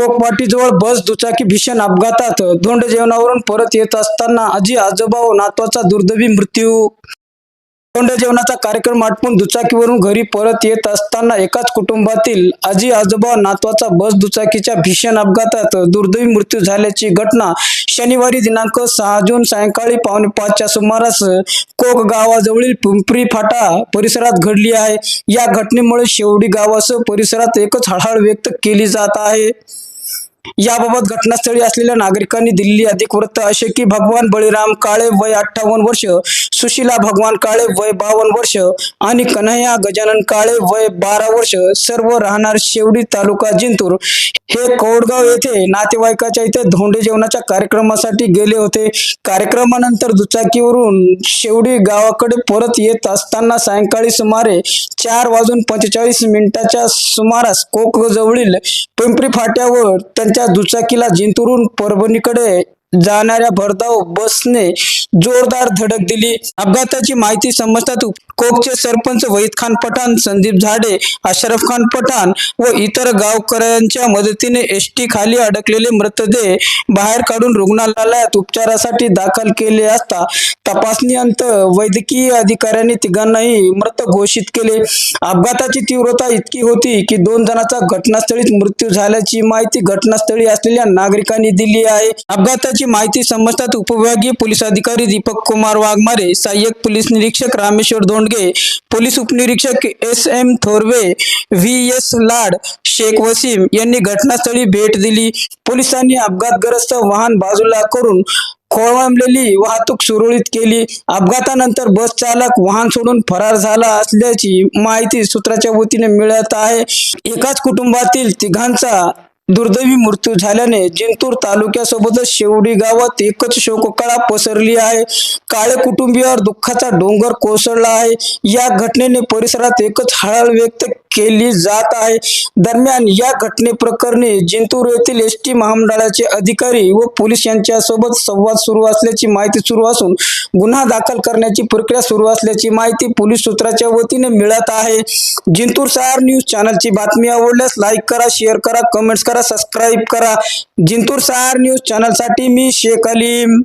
कोकपाटीजवळ बस दुचाकी भीषण अपघातात धोंड जेवणावरून परत येत असताना आजी आजोबा व नातवाचा दुर्दैवी मृत्यू। धोंड जेवणाचा कार्यक्रम आटपून दुचाकीवरून घरी परत येत असताना एकाच कुटुंबातील आजी आजोबा नातवाचा बस दुचाकीच्या भीषण अपघातात दुर्दैवी मृत्यू झाल्याची घटना शनिवारी दिनांक 6 जून सायंकाळी 4:45च्या सुमारास कोक गावाजवळील पिंपरी फाटा परिसरात घडली आहे। या घटनेमुळे शेवडी गावासह परिसरात एकच हळहळ व्यक्त केली जात आहे। याबाबत घटनास्थळी असलेल्या नागरिकांनी दिलेली अधिक वृत्त असे की भगवान बळीराम काळे वय 58 वर्ष, सुशीला भगवान काळे वय 52 वर्ष आणि कन्हैया गजानन काळे वय 12 वर्ष सर्व राहणार शेवडी तालुका जिंतूर हे कोडगाव येथे नातेवाईकाच्या इथे धोंडे जेवणाच्या कार्यक्रमासाठी गेले होते। कार्यक्रमानंतर दुचाकीवरून शेवडी गावाकडे परत येत असताना सायंकाळी सुमारे 4:45च्या सुमारास कोक जवळील पिंपरी फाट्यावर त्यांच्या दुचाकीला जिंतूरून परभणीकडे जाणाऱ्या भरधाव बसने जोरदार धडक दिली। अपघाताची माहिती समजतात कोकचे सरपंच वहीद खान पठाण, संदीप झाडे, अशरफ खान पठाण व इतर गावकऱ्यांच्या मदतीने एसटी खाली अडकलेले मृतदेह बाहेर काढून रुग्णालयात उपचारासाठी दाखल केले असता तपासणीअंत वैद्यकीय अधिकाऱ्यांनी तिघांनाही मृत घोषित केले। अपघाताची तीव्रता इतकी होती की 2 जणांचा घटनास्थळीच मृत्यू झाल्याची माहिती घटनास्थळी असलेल्या नागरिकांनी दिली आहे। अपघाताची माहिती समजतात उपविभागीय पोलीस अधिकारी दीपक कुमार वाघमारे, सहाय्यक पोलीस निरीक्षक रामेश्वर दोंडगे, पोलीस उपनिरीक्षक SM थोरवे, VS लाड, शेख वसीम यांनी घटनास्थळी भेट दिली। पोलिसांनी अपघातग्रस्त वाहन बाजूला करून खोळंबलेली वाहतूक सुरळीत केली। अपघातानंतर बस चालक वाहन सोडून फरार झाला असल्याची माहिती सूत्राच्या वतीने मिळत आहे। एकाच कुटुंबातील तिघांचा दुर्दैवी मृत्यू झाल्याने जिंतूर तालुक्यासोबतच शेवडी गावात एकच शोककळा पसरली आहे। काळे कुटुंबियावर दुःखाचा डोंगर कोसळला आहे। या घटनेने परिसरात एकच हळहळ व्यक्त केली जात आहे। दरम्यान या घटनेप्रकरणी जिंतूर येथील एसटी महामंडळाचे अधिकारी व पोलीस यांच्यासोबत संवाद सुरू असल्याची माहिती सुरू असून गुन्हा दाखल करण्याची प्रक्रिया सुरू असल्याची माहिती पोलीस सूत्राच्या वतीने मिळत आहे। जिंतूर सहार न्यूज चॅनलची बातमी आवडल्यास लाईक करा, शेअर करा, कमेंट्स करा, सबस्क्राईब करा। जिंतूर सहार न्यूज चॅनलसाठी मी शेख अलीम।